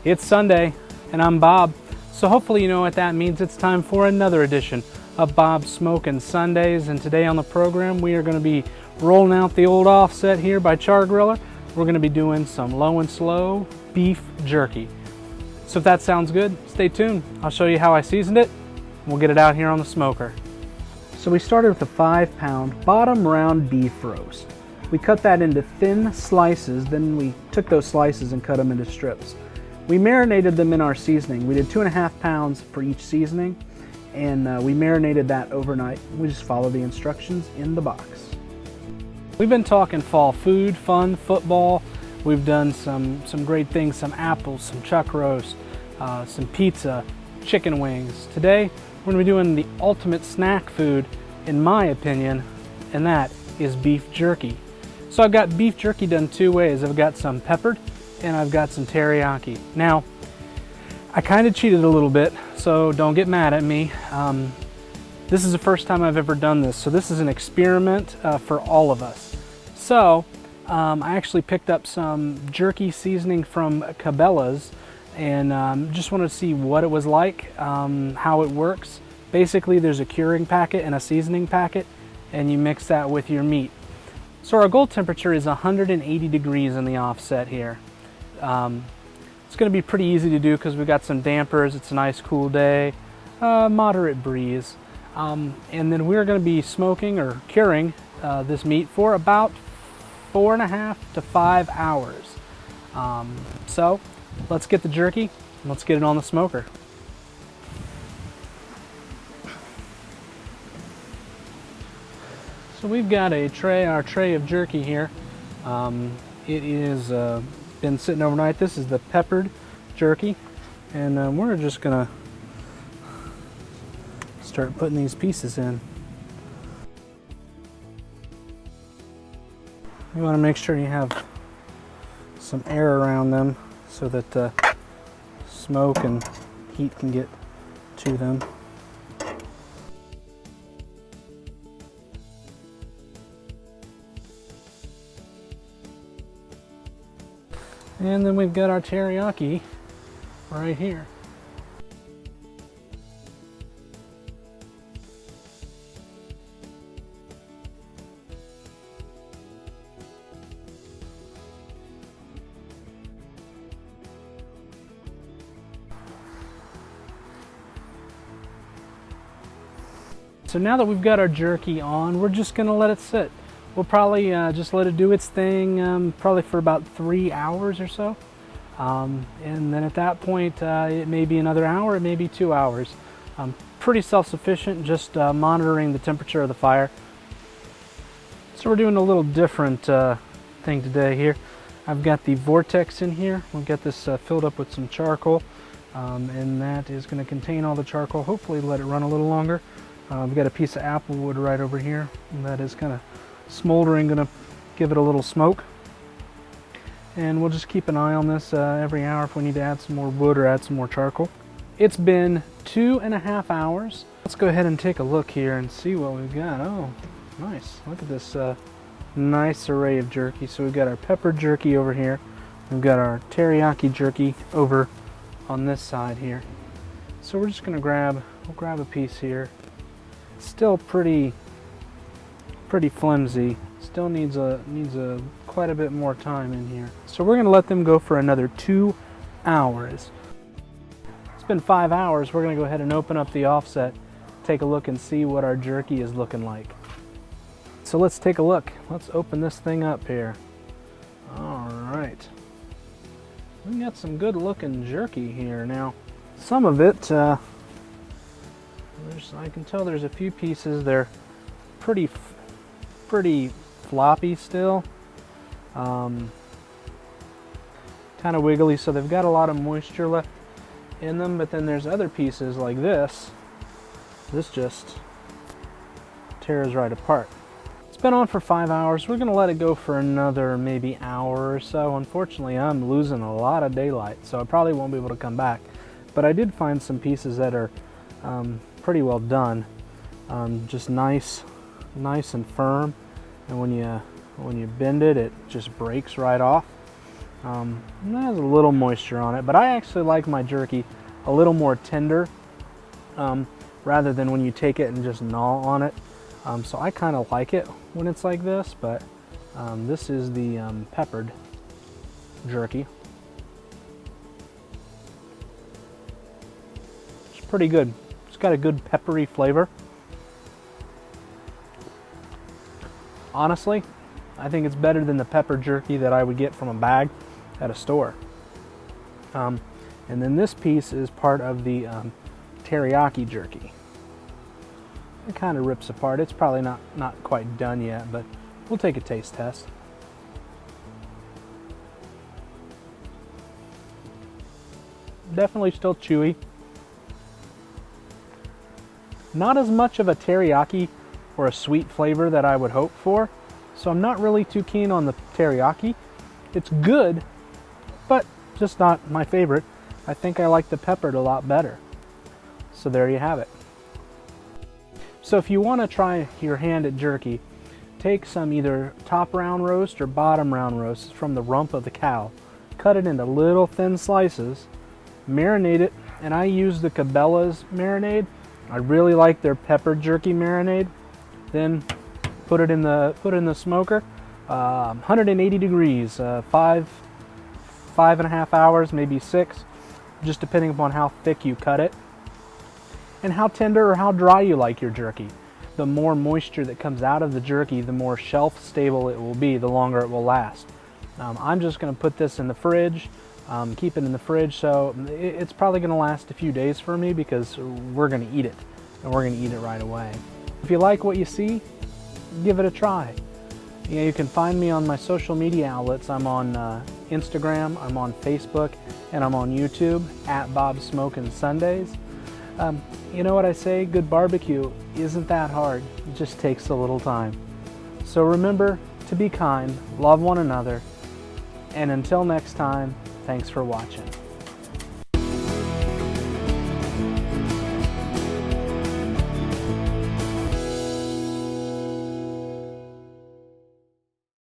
It's Sunday, and I'm Bob. So hopefully you know what that means. It's time for another edition of Bob's Smokin' Sundays. And today on the program, we are going to be rolling out the old offset here by Char-Griller. We're going to be doing some low and slow beef jerky. So if that sounds good, stay tuned. I'll show you how I seasoned it. We'll get it out here on the smoker. So we started with a 5-pound bottom round beef roast. We cut that into thin slices, then we took those slices and cut them into strips. We marinated them in our seasoning. We did 2.5 pounds for each seasoning, and we marinated that overnight. We just follow the instructions in the box. We've been talking fall food, fun, football. We've done some great things, some apples, some chuck roast, some pizza, chicken wings. Today, we're gonna be doing the ultimate snack food, in my opinion, and that is beef jerky. So I've got beef jerky done two ways. I've got some peppered and I've got some teriyaki. Now, I kind of cheated a little bit, so don't get mad at me. This is the first time I've ever done this, so this is an experiment for all of us. So I actually picked up some jerky seasoning from Cabela's and just wanted to see what it was like, how it works. Basically, there's a curing packet and a seasoning packet, and you mix that with your meat. So our goal temperature is 180 degrees in the offset here. It's going to be pretty easy to do because we've got some dampers. It's a nice cool day, moderate breeze. And then we're going to be smoking or curing this meat for about 4.5 to 5 hours. So let's get the jerky and let's get it on the smoker. So we've got a tray, our tray of jerky here. It is been sitting overnight. This is the peppered jerky, and we're just gonna start putting these pieces in. You want to make sure you have some air around them so that smoke and heat can get to them. And then we've got our teriyaki right here. So now that we've got our jerky on, we're just gonna let it sit. We'll probably just let it do its thing, probably for about 3 hours or so. And then at that point, it may be another hour, it may be 2 hours. Pretty self-sufficient, just monitoring the temperature of the fire. So we're doing a little different thing today here. I've got the vortex in here. We'll get this filled up with some charcoal, and that is going to contain all the charcoal. Hopefully let it run a little longer. We've got a piece of applewood right over here, and that is kind of smoldering, gonna give it a little smoke. And we'll just keep an eye on this every hour if we need to add some more wood or add some more charcoal. It's been 2.5 hours. Let's go ahead and take a look here and see what we've got. Oh, nice. Look at this nice array of jerky. So we've got our peppered jerky over here. We've got our teriyaki jerky over on this side here. So we're just gonna we'll grab a piece here. It's still pretty flimsy. Still needs quite a bit more time in here. So we're gonna let them go for another 2 hours. It's been 5 hours. We're gonna go ahead and open up the offset, take a look and see what our jerky is looking like. So let's take a look. Let's open this thing up here. All right. We got some good looking jerky here. Now, some of it, I can tell there's a few pieces. They're pretty floppy still, kind of wiggly, so they've got a lot of moisture left in them. But then there's other pieces like this just tears right apart. It's been on for 5 hours. We're gonna let it go for another maybe hour or so. Unfortunately, I'm losing a lot of daylight, so I probably won't be able to come back, but I did find some pieces that are pretty well done, just nice and firm, and when you bend it, it just breaks right off. And it has a little moisture on it, but I actually like my jerky a little more tender rather than when you take it and just gnaw on it. So I kind of like it when it's like this, but this is the peppered jerky. It's pretty good. It's got a good peppery flavor. Honestly, I think it's better than the pepper jerky that I would get from a bag at a store. And then this piece is part of the teriyaki jerky. It kind of rips apart. It's probably not quite done yet, but we'll take a taste test. Definitely still chewy. Not as much of a teriyaki or a sweet flavor that I would hope for, so I'm not really too keen on the teriyaki. It's good, but just not my favorite. I think I like the peppered a lot better. So there you have it. So if you want to try your hand at jerky, take some either top round roast or bottom round roast from the rump of the cow. Cut it into little thin slices, marinate it, and I use the Cabela's marinade. I really like their pepper jerky marinade. Then put it in the smoker, 180 degrees, 5.5 hours, maybe 6, just depending upon how thick you cut it and how tender or how dry you like your jerky. The more moisture that comes out of the jerky, the more shelf stable it will be, the longer it will last. I'm just going to put this in the fridge, keep it in the fridge, so it's probably going to last a few days for me because we're going to eat it, and we're going to eat it right away. If you like what you see, give it a try. Yeah, you can find me on my social media outlets. I'm on Instagram, I'm on Facebook, and I'm on YouTube at Bob Smokin Sundays. You know what I say? Good barbecue isn't that hard. It just takes a little time. So remember to be kind, love one another, and until next time, thanks for watching.